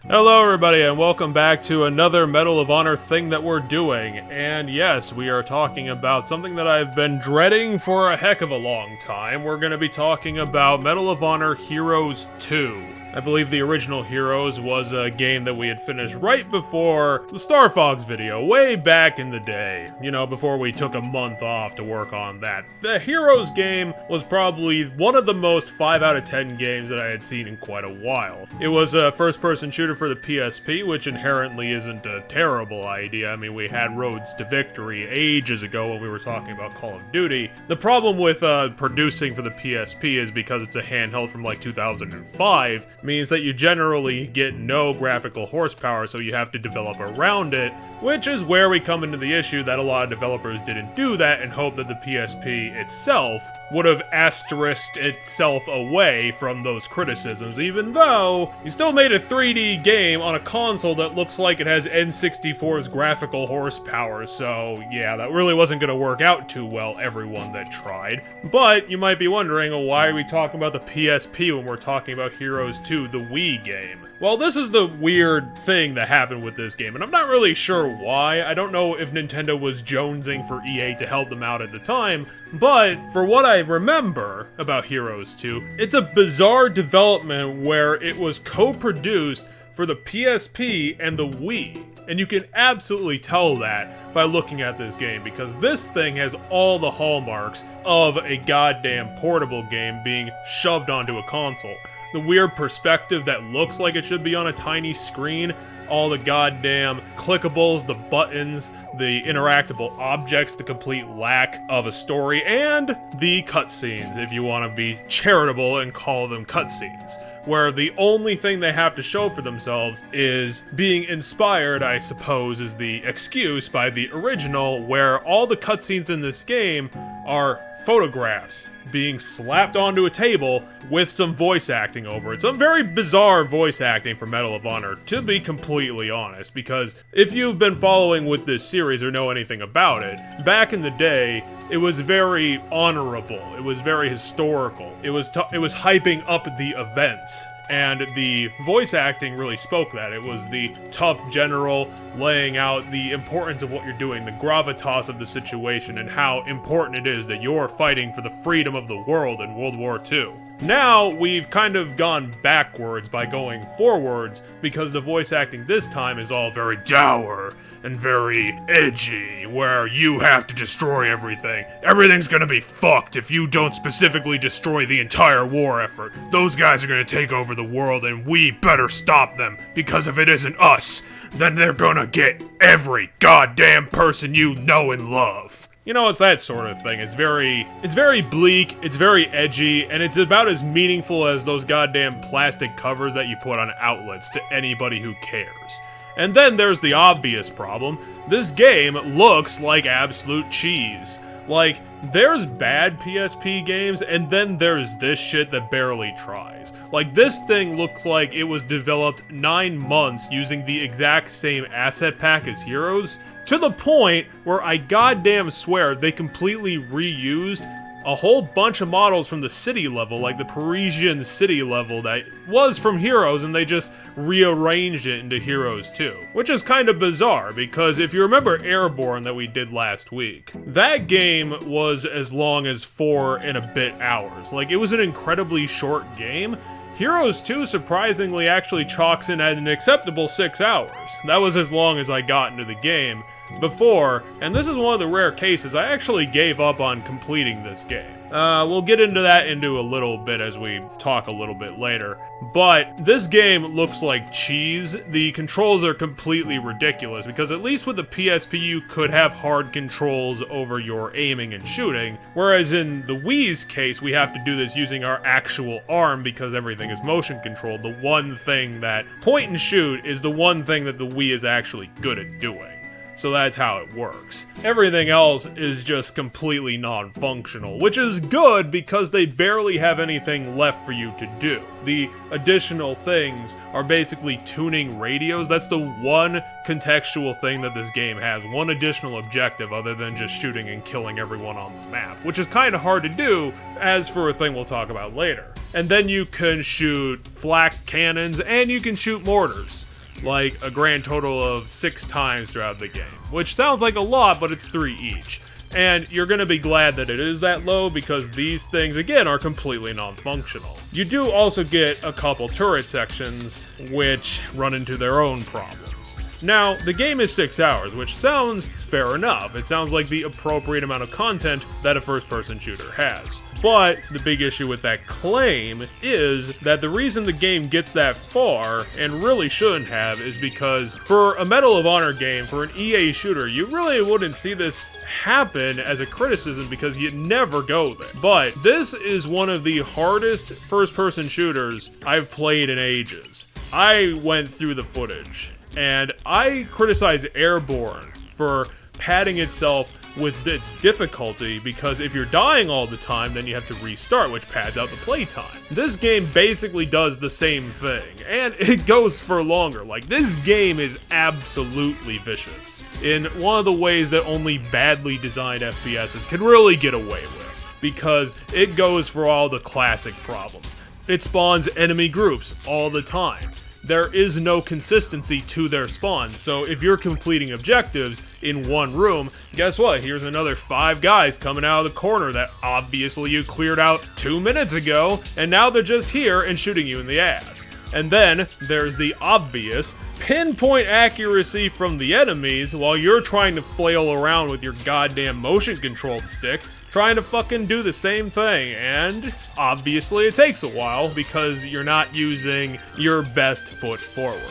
Hello everybody and welcome back to another Medal of Honor thing that we're doing. And yes, we are talking about something that I've been dreading for a heck of a long time. We're going to be talking about Medal of Honor Heroes 2. I believe the original Heroes was a game that we had finished right before the Star Fox video, way back in the day. You know, before we took a month off to work on that. The Heroes game was probably one of the most 5 out of 10 games that I had seen in quite a while. It was a first-person shooter for the PSP, which inherently isn't a terrible idea. I mean, we had roads to victory ages ago when we were talking about Call of Duty. The problem with producing for the PSP is because it's a handheld from like 2005, means that you generally get no graphical horsepower, so you have to develop around it, which is where we come into the issue that a lot of developers didn't do that and hope that the PSP itself would have asterisked itself away from those criticisms, even though you still made a 3D game on a console that looks like it has N64's graphical horsepower, so yeah, that really wasn't going to work out too well, everyone that tried. But you might be wondering, well, why are we talking about the PSP when we're talking about Heroes 2, the Wii game? Well, this is the weird thing that happened with this game, and I'm not really sure why. I don't know if Nintendo was jonesing for EA to help them out at the time, but for what I remember about Heroes 2, it's a bizarre development where it was co-produced for the PSP and the Wii. And you can absolutely tell that by looking at this game, because this thing has all the hallmarks of a goddamn portable game being shoved onto a console. The weird perspective that looks like it should be on a tiny screen, all the goddamn clickables, the buttons, the interactable objects, the complete lack of a story, and the cutscenes, if you want to be charitable and call them cutscenes, where the only thing they have to show for themselves is being inspired, I suppose, is the excuse, by the original, where all the cutscenes in this game are photographs being slapped onto a table with some voice acting over it. Some very bizarre voice acting for Medal of Honor, to be completely honest, because if you've been following with this series or know anything about it, back in the day, it was very honorable, it was very historical, it was hyping up the events. And the voice acting really spoke that. It was the tough general laying out the importance of what you're doing, the gravitas of the situation, and how important it is that you're fighting for the freedom of the world in World War II. Now, we've kind of gone backwards by going forwards, because the voice acting this time is all very dour and very edgy, where you have to destroy everything. Everything's gonna be fucked if you don't specifically destroy the entire war effort. Those guys are gonna take over the world and we better stop them, because if it isn't us, then they're gonna get every goddamn person you know and love. You know, it's that sort of thing. It's very bleak, it's very edgy, and it's about as meaningful as those goddamn plastic covers that you put on outlets to anybody who cares. And then there's the obvious problem. This game looks like absolute cheese. Like, there's bad PSP games, and then there's this shit that barely tries. Like, this thing looks like it was developed 9 months using the exact same asset pack as Heroes, to the point where I goddamn swear they completely reused a whole bunch of models from the city level, like the Parisian city level that was from Heroes, and they just rearranged it into Heroes 2. Which is kind of bizarre, because if you remember Airborne that we did last week, that game was as long as 4 and a bit hours. Like, it was an incredibly short game. Heroes 2 surprisingly actually chalks in at an acceptable 6 hours. That was as long as I got into the game before, and this is one of the rare cases I actually gave up on completing this game. We'll get into that into a little bit as we talk a little bit later, but this game looks like cheese. The controls are completely ridiculous, because at least with the PSP you could have hard controls over your aiming and shooting, whereas in the Wii's case we have to do this using our actual arm because everything is motion controlled. The one thing that point and shoot is the one thing that the Wii is actually good at doing. so that's how it works. Everything else is just completely non-functional, which is good because they barely have anything left for you to do. The additional things are basically tuning radios. That's the one contextual thing that this game has, one additional objective other than just shooting and killing everyone on the map, which is kind of hard to do, as for a thing we'll talk about later. And then you can shoot flak cannons and you can shoot mortars, like a grand total of 6 times throughout the game, which sounds like a lot, but it's 3 each. And you're gonna be glad that it is that low because these things, again, are completely non-functional. You do also get a couple turret sections, which run into their own problems. Now, the game is 6 hours, which sounds fair enough. It sounds like the appropriate amount of content that a first-person shooter has. But the big issue with that claim is that the reason the game gets that far, and really shouldn't have, is because for a Medal of Honor game, for an EA shooter, you really wouldn't see this happen as a criticism because you never go there. But this is one of the hardest first-person shooters I've played in ages. I went through the footage, and I criticize Airborne for padding itself with its difficulty, because if you're dying all the time, then you have to restart, which pads out the playtime. This game basically does the same thing, and it goes for longer. Like, this game is absolutely vicious in one of the ways that only badly designed FPSs can really get away with, because it goes for all the classic problems. It spawns enemy groups all the time. There is no consistency to their spawn, so if you're completing objectives in one room, guess what? Here's another 5 guys coming out of the corner that obviously you cleared out 2 minutes ago, and now they're just here and shooting you in the ass. And then there's the obvious pinpoint accuracy from the enemies while you're trying to flail around with your goddamn motion control stick, trying to fucking do the same thing, and obviously it takes a while because you're not using your best foot forward.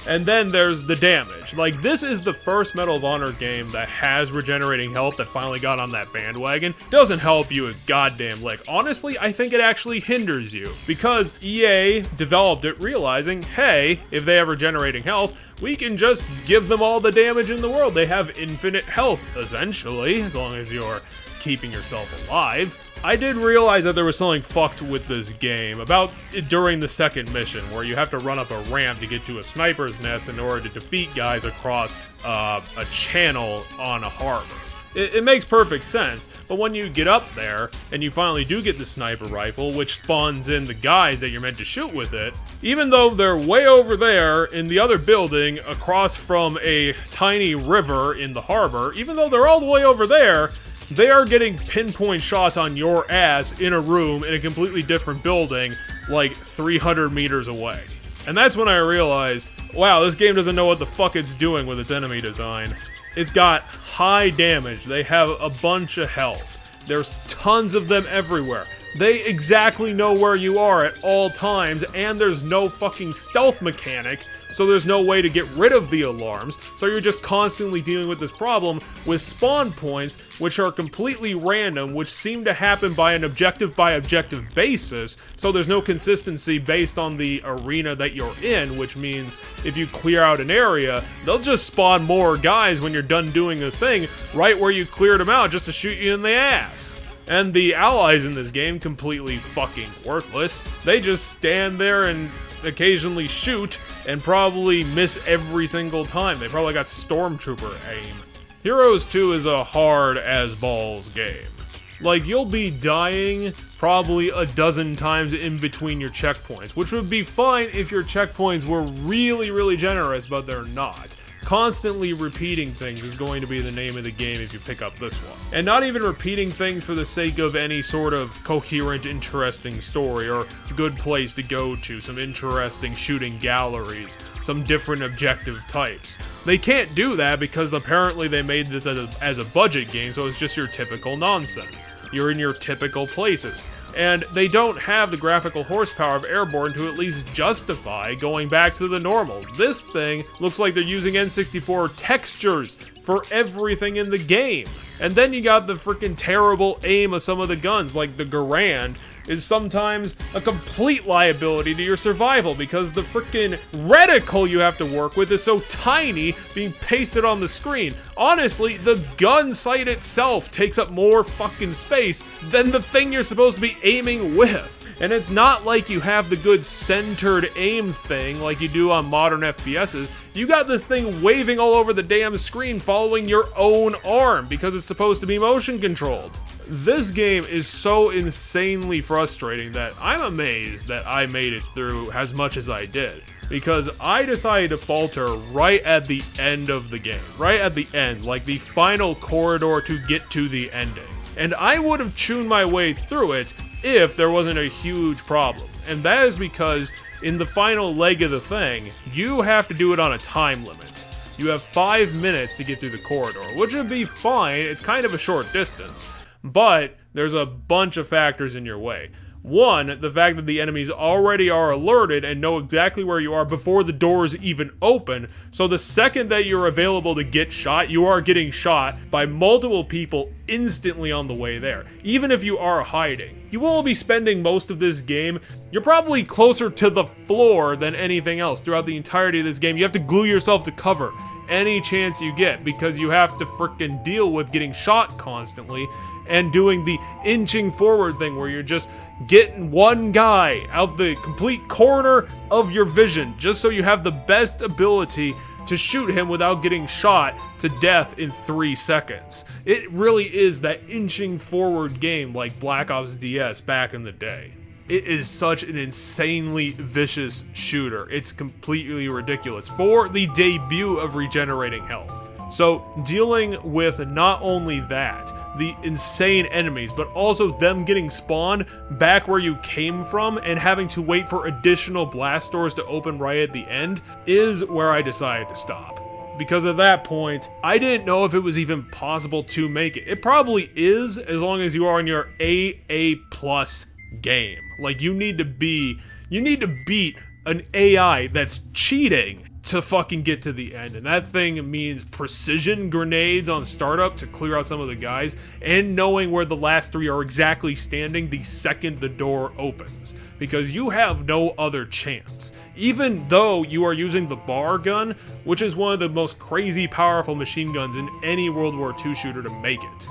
And then there's the damage. Like, this is the first Medal of Honor game that has regenerating health that finally got on that bandwagon. Doesn't help you a goddamn lick. Honestly, I think it actually hinders you, because EA developed it realizing, hey, if they have regenerating health, we can just give them all the damage in the world. They have infinite health, essentially, as long as you're keeping yourself alive. I did realize that there was something fucked with this game about during the second mission, where you have to run up a ramp to get to a sniper's nest in order to defeat guys across a channel on a harbor. It makes perfect sense, but when you get up there and you finally do get the sniper rifle, which spawns in the guys that you're meant to shoot with it, even though they're way over there in the other building across from a tiny river in the harbor, even though they're all the way over there, they are getting pinpoint shots on your ass in a room in a completely different building, like 300 meters away. And that's when I realized, wow, this game doesn't know what the fuck it's doing with its enemy design. It's got high damage, they have a bunch of health, there's tons of them everywhere. They exactly know where you are at all times, and there's no fucking stealth mechanic, so there's no way to get rid of the alarms, so you're just constantly dealing with this problem with spawn points, which are completely random, which seem to happen by an objective-by-objective basis, so there's no consistency based on the arena that you're in, which means if you clear out an area, they'll just spawn more guys when you're done doing a thing right where you cleared them out just to shoot you in the ass. And the allies in this game, completely fucking worthless. They just stand there and occasionally shoot and probably miss every single time. They probably got stormtrooper aim. Heroes 2 is a hard-as-balls game. Like, you'll be dying probably a dozen times in between your checkpoints, which would be fine if your checkpoints were really, really generous, but they're not. Constantly repeating things is going to be the name of the game if you pick up this one. And not even repeating things for the sake of any sort of coherent, interesting story or good place to go to, some interesting shooting galleries, some different objective types. They can't do that because apparently they made this as a budget game, so it's just your typical nonsense. You're in your typical places. And they don't have the graphical horsepower of Airborne to at least justify going back to the normal. This thing looks like they're using N64 textures for everything in the game. And then you got the freaking terrible aim of some of the guns, like the Garand is sometimes a complete liability to your survival because the freaking reticle you have to work with is so tiny being pasted on the screen. Honestly, the gun sight itself takes up more fucking space than the thing you're supposed to be aiming with. And it's not like you have the good centered aim thing like you do on modern FPSs. You got this thing waving all over the damn screen following your own arm because it's supposed to be motion controlled. This game is so insanely frustrating that I'm amazed that I made it through as much as I did. Because I decided to falter right at the end of the game. Right at the end, like the final corridor to get to the ending. And I would have chewed my way through it if there wasn't a huge problem. And that is because in the final leg of the thing, you have to do it on a time limit. You have 5 minutes to get through the corridor, which would be fine. It's kind of a short distance. But there's a bunch of factors in your way. One, the fact that the enemies already are alerted and know exactly where you are before the doors even open, so the second that you're available to get shot, you are getting shot by multiple people instantly on the way there, even if you are hiding. You will be spending most of this game, you're probably closer to the floor than anything else throughout the entirety of this game. You have to glue yourself to cover any chance you get because you have to frickin' deal with getting shot constantly and doing the inching forward thing where you're just getting one guy out the complete corner of your vision just so you have the best ability to shoot him without getting shot to death in 3 seconds. It really is that inching forward game like Black Ops DS back in the day. It is such an insanely vicious shooter. It's completely ridiculous for the debut of regenerating health. So dealing with not only that, the insane enemies, but also them getting spawned back where you came from and having to wait for additional blast doors to open right at the end is where I decided to stop. Because at that point, I didn't know if it was even possible to make it. It probably is, as long as you are in your AA+ game. Like, you need to beat an AI that's cheating to fucking get to the end, and that thing means precision grenades on startup to clear out some of the guys, and knowing where the last 3 are exactly standing the second the door opens, because you have no other chance. Even though you are using the bar gun, which is one of the most crazy powerful machine guns in any World War II shooter to make it.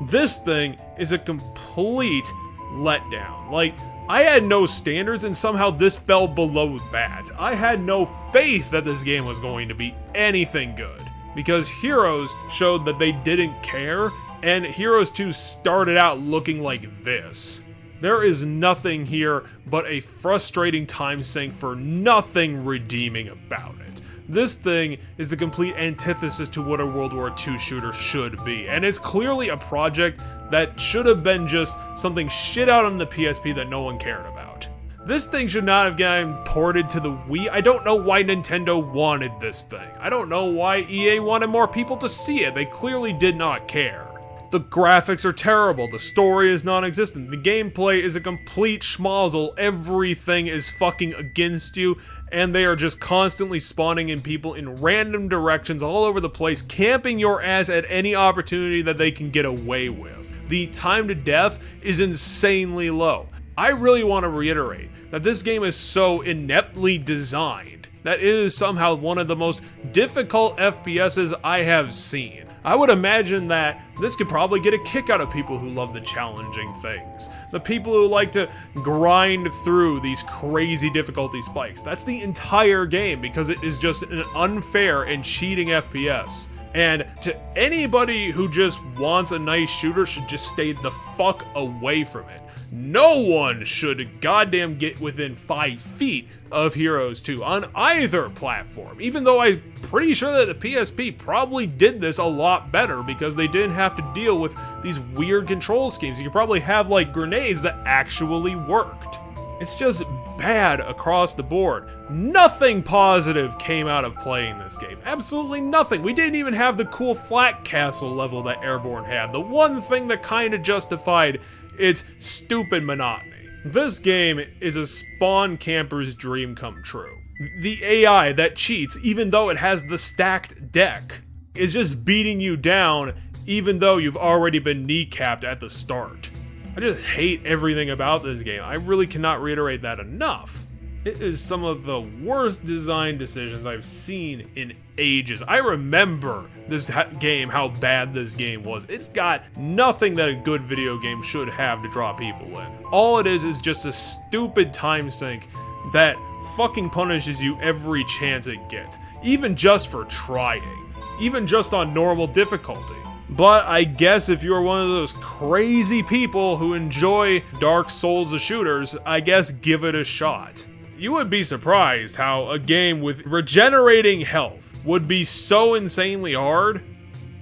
This thing is a complete letdown. Like, I had no standards and somehow this fell below that. I had no faith that this game was going to be anything good. Because Heroes showed that they didn't care, and Heroes 2 started out looking like this. There is nothing here but a frustrating time sink for nothing redeeming about it. This thing is the complete antithesis to what a World War II shooter should be, and it's clearly a project that should have been just something shit out on the PSP that no one cared about. This thing should not have gotten ported to the Wii. I don't know why Nintendo wanted this thing. I don't know why EA wanted more people to see it. They clearly did not care. The graphics are terrible, the story is non-existent, the gameplay is a complete schmozzle, everything is fucking against you, and they are just constantly spawning in people in random directions all over the place, camping your ass at any opportunity that they can get away with. The time to death is insanely low. I really want to reiterate that this game is so ineptly designed that it is somehow one of the most difficult FPSs I have seen. I would imagine that this could probably get a kick out of people who love the challenging things. The people who like to grind through these crazy difficulty spikes. That's the entire game because it is just an unfair and cheating FPS. And to anybody who just wants a nice shooter should just stay the fuck away from it. No one should goddamn get within 5 feet of Heroes 2 on either platform, even though I'm pretty sure that the PSP probably did this a lot better because they didn't have to deal with these weird control schemes. You could probably have like grenades that actually worked. It's just bad across the board. Nothing positive came out of playing this game. Absolutely nothing. We didn't even have the cool flat castle level that Airborne had. The one thing that kind of justified its stupid monotony. This game is a spawn camper's dream come true. The AI that cheats even though it has the stacked deck. is just beating you down even though you've already been kneecapped at the start. I just hate everything about this game. I really cannot reiterate that enough. It is some of the worst design decisions I've seen in ages. I remember this game, how bad this game was. It's got nothing that a good video game should have to draw people in. All it is just a stupid time sink that fucking punishes you every chance it gets. Even just for trying. Even just on normal difficulty. But I guess if you're one of those crazy people who enjoy Dark Souls the shooters, I guess give it a shot. You would be surprised how a game with regenerating health would be so insanely hard.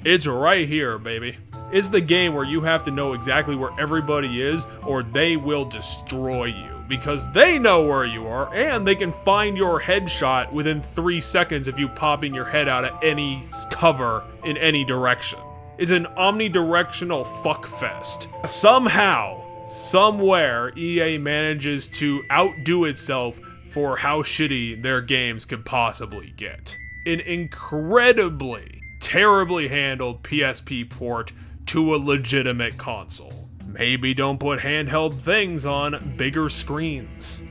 It's right here, baby. It's the game where you have to know exactly where everybody is or they will destroy you. Because they know where you are and they can find your headshot within 3 seconds of you popping your head out of any cover in any direction. It's an omnidirectional fuckfest. Somehow, somewhere, EA manages to outdo itself for how shitty their games could possibly get. An incredibly, terribly handled PSP port to a legitimate console. Maybe don't put handheld things on bigger screens.